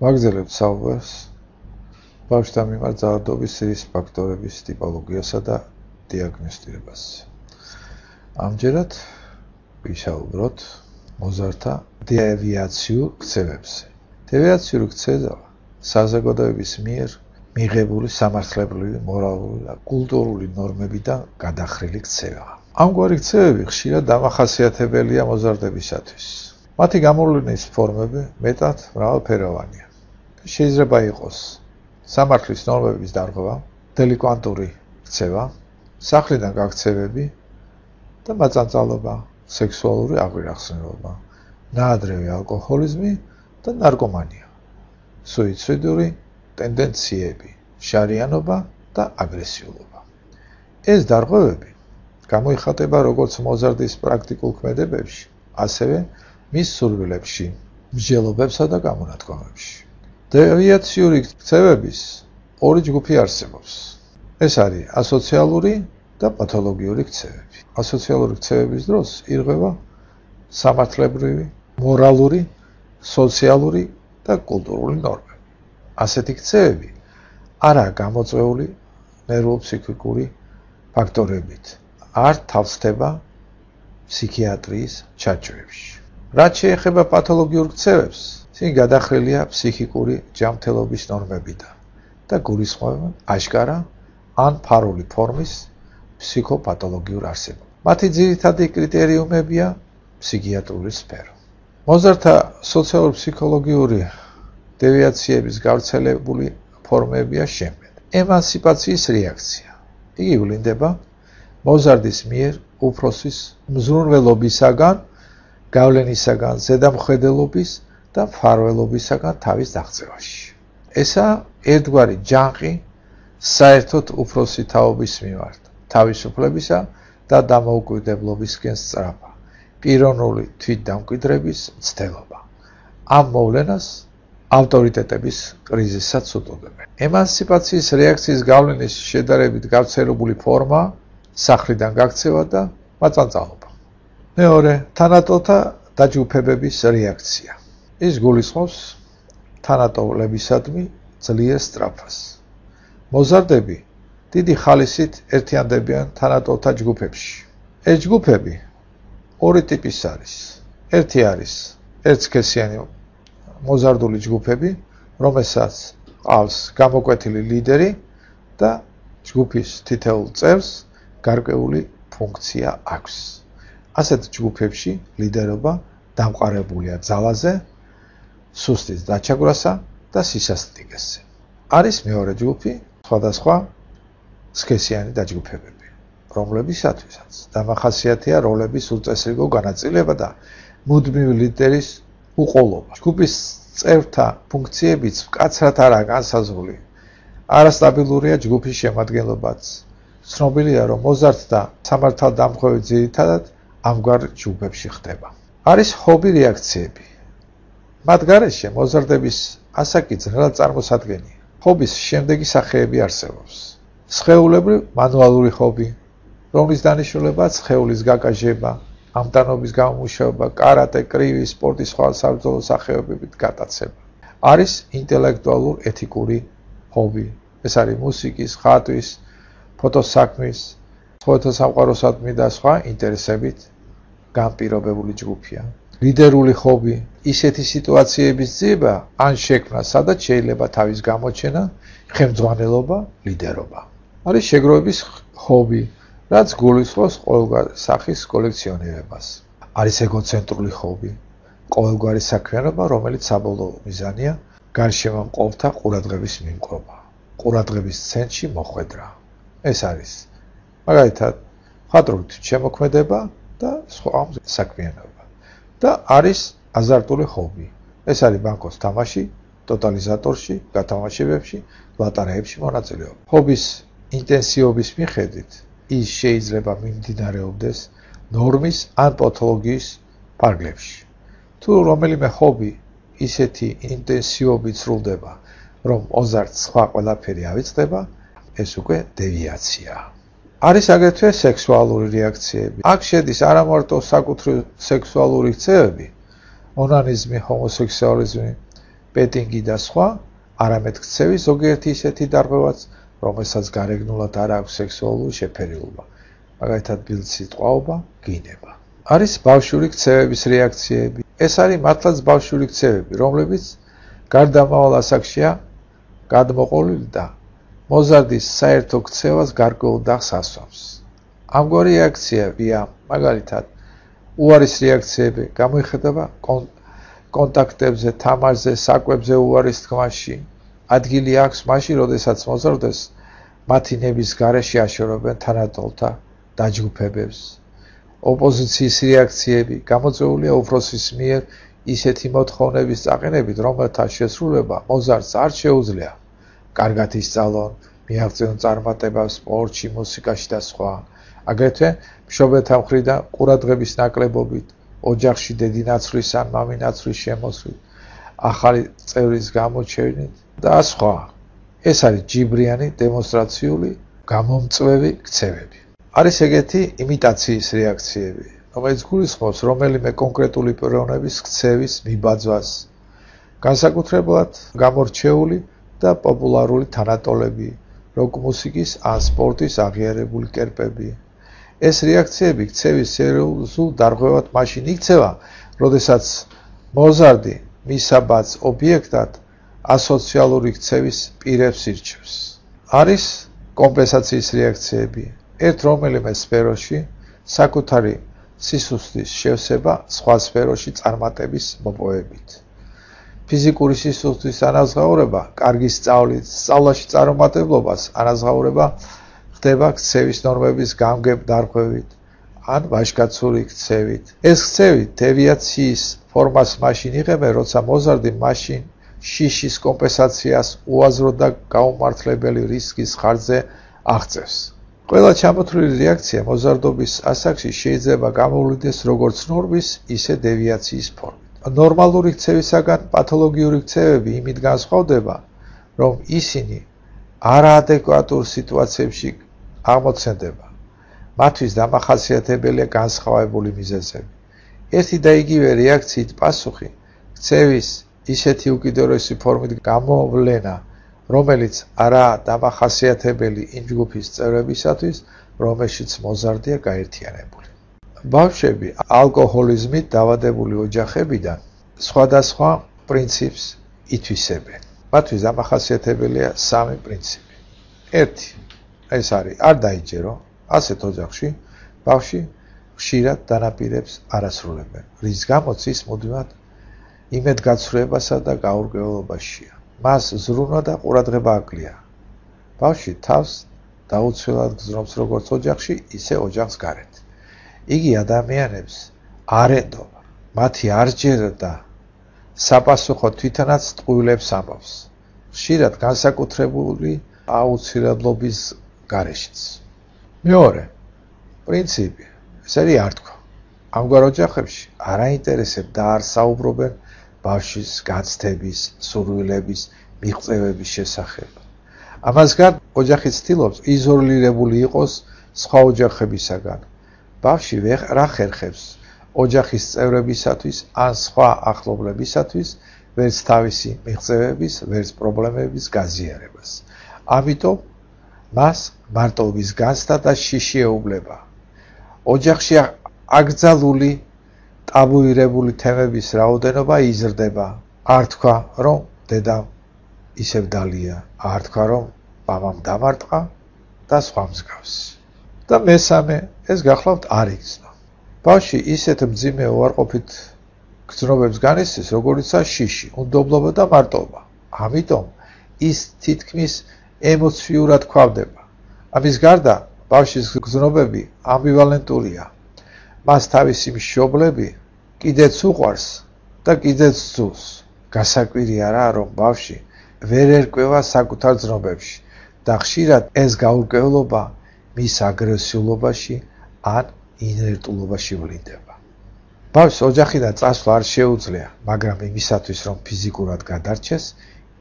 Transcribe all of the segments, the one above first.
ვაგრძელებთ საუბარს ბავშვთა მიმართ ძალადობის სირის ფაქტორების ტიპოლოგიასა და დიაგნოსტირებაზე. ამჯერად ვისაუბროთ მოზარდთა დევიაციურ ქცევებზე. დევიაციური ქცევა საზოგადოების მიერ მიღებული სამართლებრივი, მორალური და კულტურული ნორმებიდან გადახრილი ქცევაა. ამგვარი ქცევები ხშირად დამახასიათებელია მოზარდებისათვის. მათი გამოვლენის ფორმები მეტად მრავალფეროვანია. შეიძლება იყოს სამართლის ნორმების დარღვევა, დელიკვანტური ქცევა, სახლიდან გაქცევები და მაწანწალობა, სექსუალური აღვირახსნელობა, ნაადრევი ალკოჰოლიზმი და ნარკომანია, სუიციდური ტენდენციები, შარიანობა და აგრესიულობა. ეს დარღვევები გამოიხატება როგორც მოზარდის პრაქტიკულ ქმედებებში, ასევე მის სურვილებში, მსჯელობებსა და გამონათქვამებში. დევიაციური ქცევების ორი ჯგუფი არსებობს. ეს არის ასოციალური და პათოლოგიური ქცევები. ასოციალური ქცევების დროს ირღვევა სამართლებრივი, მორალური, სოციალური და კულტურული ნორმები. ასეთი ქცევები არაა გამოწვეული ნერვულ-ფსიქიკური ფაქტორებით, არ თავსდება ფსიქიატრიის ჩარჩოებში. რაც შეეხება პათოლოგიურ ქცევებს, ისინი გადახრილია ფსიქიკური ჯანმრთელობის ნორმებიდან და გულისხმობენ აშკარა ან ფარული ფორმის ფსიქოპათოლოგიურ არსებობას. მათი ძირითადი კრიტერიუმებია ფსიქიატრული სფერო. მოზარდთა სოციალურ-ფსიქოლოგიური დევიაციების გავრცელებული ფორმებია შემდგომი. ემანსიპაციის რეაქცია. იგი ვლინდება მოზარდის მიერ უფროსის მზრუნველობისაგან, გავლენისაგან, ზედამხედველობის და მფარველობისაგან თავის დაღწევაში. ესაა ერთგვარი ჯანყი საერთოდ უფროსი თაობის მიმართ, თავისუფლებისა და დამოუკიდებლობისკენ სწრაფა, პიროვნული თვითდამკვიდრების მცდელობა. ამ მოვლენას ავტორიტეტების კრიზისაც უწოდებენ. ემანსიპაციის რეაქციის გავლენის შედარებით გავრცელებული ფორმა სახლიდან გაქცევა და მაწანწალობა. მეორე, თანატოლთა დაჯგუფებების რეაქცია. ის გულისხმობს თანატოლებისადმი ძლიერ სწრაფას. მოზარდები დიდი ხალისით ერთიანდებიან თანატოლთა ჯგუფებში. ეს ჯგუფები ორი ტიპის არის. ერთი არის ერთსქესიანი მოზარდული ჯგუფები, რომელსაც ყავს გამოკვეთილი ლიდერი და ჯგუფის თითოეულ წევრს გარკვეული ფუნქცია აქვს. ასეთ ჯგუფებში ლიდერობა დამყარებულია ძალაზე, სუსტის დაჩაგვრასა და სისასტიკეზე. არის მეორე ჯგუფი, სხვადასხვა სქესიანი დაჯგუფებები, რომლებისათვისაც დამახასიათებელია როლების უწესრიგო განაწილება და მუდმივი ლიდერის უყოლობა. ჯგუფის წევრთა ფუნქციებიც მკაცრად არაა განსაზღვრული. არასტაბილურია ჯგუფის შემადგენლობაც. ცნობილია, რომ მოზარდთა სამართალდამხვევი ძირითადად ამგვარ ჯგუფებში ხდება. არის ჰობი რეაქციები. მათ გარეშე მოზარდების ასაკი ძნელად წარმოსადგენია. ჰობის შემდეგი სახეები არსებობს. სხეულებრივ მანუალური ჰობი, რომლის დანიშნულებაა სხეულის გაკაჟება, ამტანობის გამომუშავება, კარატე, კრივი, სპორტის სხვა საბრძოლო სახეობებით გატაცება. არის ინტელექტუალურ-ეთიკური ჰობი. ეს არის მუსიკის, ხატვის, ფოტოსაქმის, სხვათა სამყაროსადმი და სხვა ინტერესებით განპირობებული ჯგუფია. ლიდერული ჰობი, ისეთი სიტუაციების ძიება ან შექმნა, სადაც შეიძლება თავის გამოჩენა, ხელმძღვანელობა, ლიდერობა. არის შეგროვების ჰობი, რაც გულისხმობს ყოველგვარი სახის კოლექციონირებას. არის ეგოცენტრული ჰობი, ყოველგვარი საქმიანობა, რომელიც საბოლოო მიზანია გარშემო მყოფთა ყურადღების მიმყრობა, ყურადღების ცენტრში მოხვედრა. ეს არის მაგალითად მხატვრული შემოქმედება და სხვა საქმიანობა. და არის აზარტული ჰობი. ეს არის ბანკოს თამაში, ტოტალიზატორში, გათამაშებებში, ლოტარეებში მონაწილეობა. ჰობის ინტენსივობის მიხედვით ის შეიძლება მიმდინარეობდეს ნორმის ან პათოლოგიის ფარგლებში. თუ რომელიმე ჰობი ისეთი ინტენსივობით სრულდება, რომ მოზარდს სხვა ყველაფერი ავიწყდება, ეს უკვე დევიაციაა. არის აგრეთვე სექსუალური რეაქციები. აქ შედის არა მარტო საკუთრივ სექსუალური ქცევები, ონანიზმი, ჰომოსექსუალიზმი, პეტინგი და სხვა, არამედ ქცევის ზოგიერთი ისეთი დარღვევაც, რომელსაც გარეგნულად არ აქვს სექსუალური შეფერილობა, მაგალითად ბილდსიტყვაობა, გინება. არის ბავშვური ქცევების რეაქციები. ეს არის მართლაც ბავშვური ქცევები, რომლებიც გარდამავალ ასაკშია გადმოყოლილი და მოზარდის საერთო ქცევას გარკვეულ დახს ასვამს. ამგვარი რეაქციებია, მაგალითად, უარის რეაქციები გამოიხატება კონტაქტებზე, თამაშზე, საკვებზე უარის თქმაში. ადგილი აქვს მაშინ, როდესაც მოზარდებს მათი ნების გარეშე აშორებენ თანატოლთა დაჯგუფებებს. ოპოზიციის რეაქციები გამოწვეულია უფროსის მიერ ისეთი მოთხოვნების წაყენებით, რომელთა შესრულება მოზარდს არ შეუძლია. კარგად ისწავლონ, მიაღწიონ წარმატებას სპორტში, მუსიკაში და სხვა. აგრეთვე მშობელთა მხრიდან ყურადღების ნაკლებობით, ოჯახში დედინაცვლის ან მამინაცვლის შემოსვლით, ახალი წევრის გამოჩენით და სხვა. ეს არის ჯიბრიანი დემონსტრაციული გამომწვევი ქცევები. არის ეგეთი იმიტაციის რეაქციები, რომელიც გულისხმობს რომელიმე კონკრეტული პიროვნების ქცევის მიბაძვას, განსაკუთრებულად გამორჩეული და პოპულარული თანატოლები, როკ-მუსიკის ან სპორტის აღიარებული კერპები. ეს რეაქციები ქცევის სერიოზულ დარღვევად მაშინ იქცევა, როდესაც მოზარდი მისაბაძ ობიექტად ასოციალური ქცევის პირებს ირჩევს. არის კომპენსაციის რეაქციები. ერთ რომელიმე სფეროში საკუთარი სისუსტის შევსება სხვა სფეროში წარმატების მოპოვებით. ფიზიკური სისუსტის ანაზღაურება, კარგი სწავლით, სწავლაში წარუმატებლობას ანაზღაურება ხდება ქცევის ნორმების გამგებ დარღვევით ან ვაჟკაცური ქცევით. ეს ქცევი დევიაციის ფორმას მაშინ იღებენ, როცა მოზარდი მაშინ შიშის კომპენსაციას უაზრო და გაუმართლებელი რისკის ხარჯზე აღწევს. ყველა ჩამოთვლილი რეაქცია მოზარდობის ასაკში შეიძლება გამოვლინდეს როგორც ნორმის, ისე დევიაციის ფორმით. ნორმალური ქცევისაგან პათოლოგიური ქცევები იმით განსხვავდება, რომ ისინი არაადეკვატურ სიტუაციებში აღმოცენდება. მათთვის დამახასიათებელია განსხვავებული მიზეზები. ერთი და იგივე რეაქციით პასუხი ქცევის ისეთი უკიდურესი ფორმით გამოვლენა, რომელიც არაა დამახასიათებელი იმ ჯგუფის წევრებისათვის, რომელშიც მოზარდია გაერთიანებული. ბავშვები ალკოჰოლიზმით დავადებული ოჯახებიდან სხვადასხვა პრინციპს ითვისებენ. მათთვის დამახასიათებელია სამი პრინციპი. ერთი, ეს არის არ დაიჯერო, ასეთ ოჯახში ბავშვი ხშირად დანაპირებს არ ასრულებენ, რის გამოც ის მუდმივად იმედგაცრუებასა და გაურკვევლობაშია. მას ზრუნვა და ყურადღება აკლია. ბავშვი თავს დაუცველად გზნობს როგორც ოჯახში, ისე ოჯახს გარეთ. იგი ადამიანებს არ ენდობა, მათი არჯერა საპასუხო თვითონაც ტყუილებს ამბობს, ხშირად განსაკუთრებული აუცილებლობის გარეშეც. მეორე პრინციპი, ეს არის არ თქვა. ამგვარ ოჯახებში არ აინტერესებს და არ საუბრობენ ბავშვის გაცდების, სურვილების, მიღწევების შესახებ. ამას გარდა ოჯახი ცდილობს იზოლირებული იყოს სხვა ოჯახებისაგან. ბავშვი რა ხერხებს ოჯახის წევრებისათვის ან სხვა ახლობლებისათვის ვერც თავისი მიღწევების, ვერც პრობლემების გაზიარებას. ამიტომ მას მარტოობის განცდა და შიში ეუბნება. ოჯახში აკრძალული ტაბუირებული თემების რაოდენობა იზრდება. არ თქვა, რომ დედამ ისევ დალია, არ თქვა, რომ მამამ დამარტყა და სხვა მსგავსი. და მესამე, ეს გახლავთ არ იგრძნო. ბავშვი ისეთ მძიმე უარყოფით გრძნობებს განიცდის, როგორიცაა შიში, უნდობლობა და მარტოობა. ამიტომ ის თითქმის ემოციურად ქვავდება. ამის გარდა ბავშვის გრძნობები ამბივალენტურია. მას თავისი მშობლები კიდეც უყვარს და კიდეც ძულს. გასაკვირი არაა, რომ ბავშვი ვერ ერკვევა საკუთარ გრძნობებში და ხშირად ეს გაურკვევლობა მის აგრესიულობაში ან ინერტულობაში ვლინდება. ბავშვს ოჯახიდან წასვლა არ შეუძლია, მაგრამ იმისათვის, რომ ფიზიკურად გადარჩეს,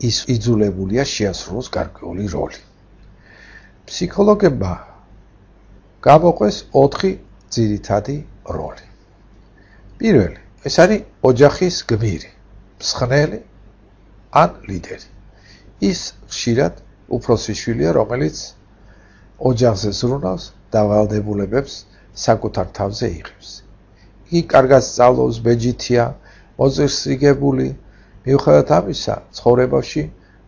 ის იძულებულია შეასრულოს გარკვეული როლი. ფსიქოლოგებმა გამოყვეს 4 ძირითადი როლი. პირველი, ეს არის ოჯახის გმირი, მსხნელი ან ლიდერი. ის ხშირად უფროსი შვილია, რომელიც ოჯახზე ზრუნავს და ვალდებულებებს საკუთარ თავზე იღებს. იგი კარგად სწავლობს, ბეჯითია, მოწესრიგებული, მიუხედავად ამისა, ცხოვრებაში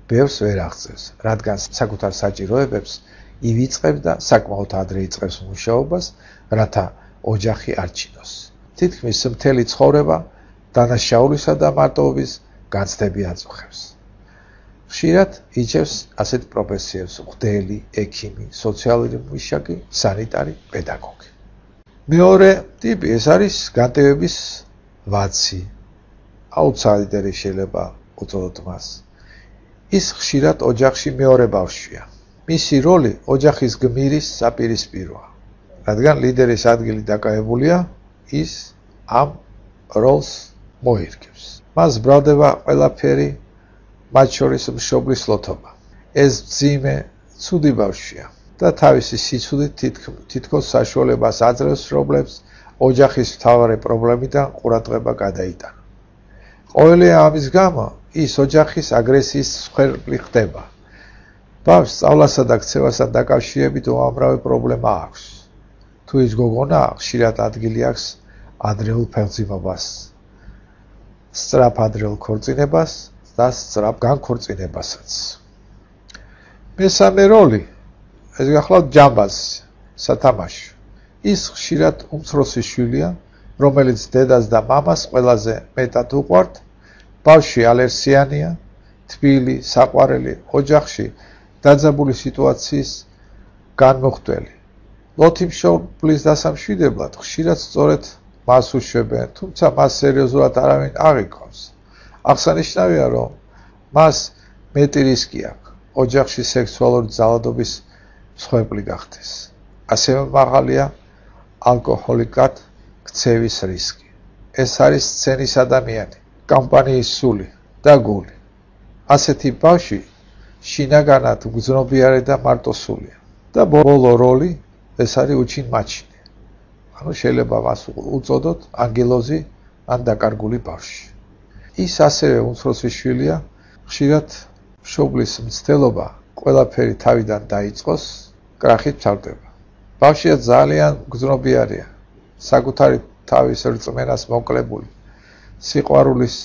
ბევრს ვერ აღწევს, რადგან საკუთარ საჭიროებებს ივიწყებს და საკმაოდ ადრე იწყებს მუშაობას, რათა ოჯახი არ ჩინოს. თითქმის მთელი ცხოვრება დანაშაულისა და მარტოობის განცდები აწუხებს. ხშირად იჩევს ასეთ პროფესიებს: მღვდელი, ექიმი, სოციალური მუშაკი, სანიტარი, პედაგოგი. მეორე ტიპი ეს არის განტევების ვაცი, აუთსაიდერი შეიძლება უწოდოთ მას. ის ხშირად ოჯახში მეორე ბავშვია. მისი როლი ოჯახის გმირის საპირისპიროა. რადგან ლიდერის ადგილი დაკავებულია, ის ამ როლს მოირგებს. მას ბრალდება ყველაფერი, მათ შორის მშობლის ლოთობა. ეს მძიმე, ცუდი ბავშვია და თავისი სიცოდით თითქოს საშუალებას აძლევს მშობლებს ოჯახის მთავარი პრობლემიდან ყურადღება გადაიტანა. ყოველი ამის გამო ის ოჯახის აგრესიის მსხვერპლი ხდება. ბავშვს სწავლასა და ქცევასთან დაკავშირებით უამრავი პრობლემა აქვს. თუ ის გოგონაა, ხშირად ადგილი აქვს ადრეულ ფეხმძიმებას, სწრაფ ადრეულ ქორწინებას და სწრაფ განქორწინებასაც. მესამე როლი ეს გახლავთ ჯამბაზი, სათამაშო. ის ხშირად უმცროსი შვილია, რომელიც დედას და მამას ყველაზე მეტად უყვართ. ბავშვი ალერსიანია, თბილი, საყვარელი, ოჯახში დაძაბული სიტუაციის განმოხტველი. ლოთი მშობლის დასამშვიდებლად ხშირად სწორედ მას უშვებენ, თუმცა მას სერიოზულად არავინ აღიქვამს. აღსანიშნავია, რომ მას მეტი რისკი აქვს ოჯახში სექსუალური ძალადობის მსხვერპლი გახდეს. ასევე მაღალია ალკოჰოლიკად ქცევის რისკი. ეს არის სცენის ადამიანი, კამპანიის სული და გული. ასეთი ბავშვი შინაგანად მგრძნობიარე და მარტოსულია. და ბოლო როლი ეს არის უჩინმაჩინე. ანუ შეიძლება მას უწოდოთ ანგელოზი ან დაკარგული ბავშვი. ის ასევე უმცროსი შვილია, ხშირად მშობლის მცდელობა ყველაფერი თავიდან დაიწყოს, კრახით მთავრდება. ბავშვია ძალიან მგრძნობიარეა, საკუთარი თავის რწმენას მოკლებული, სიყვარულის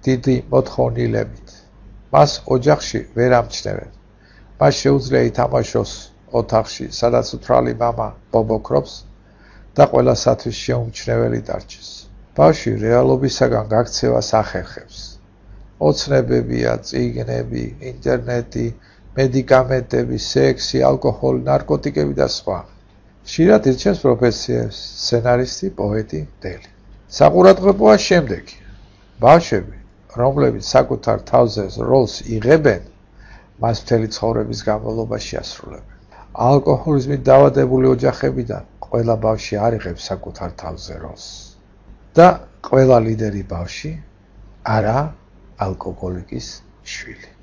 დიდი მოთხოვნილებით. მას ოჯახში ვერ ამჩნევენ. მას შეუძლია ითამაშოს ოთახში, სადაც უთრალი მამა ბობოქრობს და ყველასათვის შეუმჩნეველი დარჩეს. ბავშვი რეალობისაგან გაქცევას ახერხებს. ოცნებებია, წიგნები, ინტერნეტი, მედიკამენტები, სექსი, ალკოჰოლი, ნარკოტიკები და სხვა. ხშირად ირჩევს პროფესიებს: სცენარისტი, პოეტი, მდელი. საყურადღებოა შემდეგი: ბავშვები, რომლებიც საკუთარ თავზე როლს იღებენ, მას მთელი ცხოვრების განმავლობაში ასრულებენ. ალკოჰოლიზმით დაავადებული ოჯახებიდან ყველა ბავშვი არ იღებს საკუთარ თავზე როლს. და ყველა ლიდერი ბავშვი არა ალკოჰოლიკის შვილი.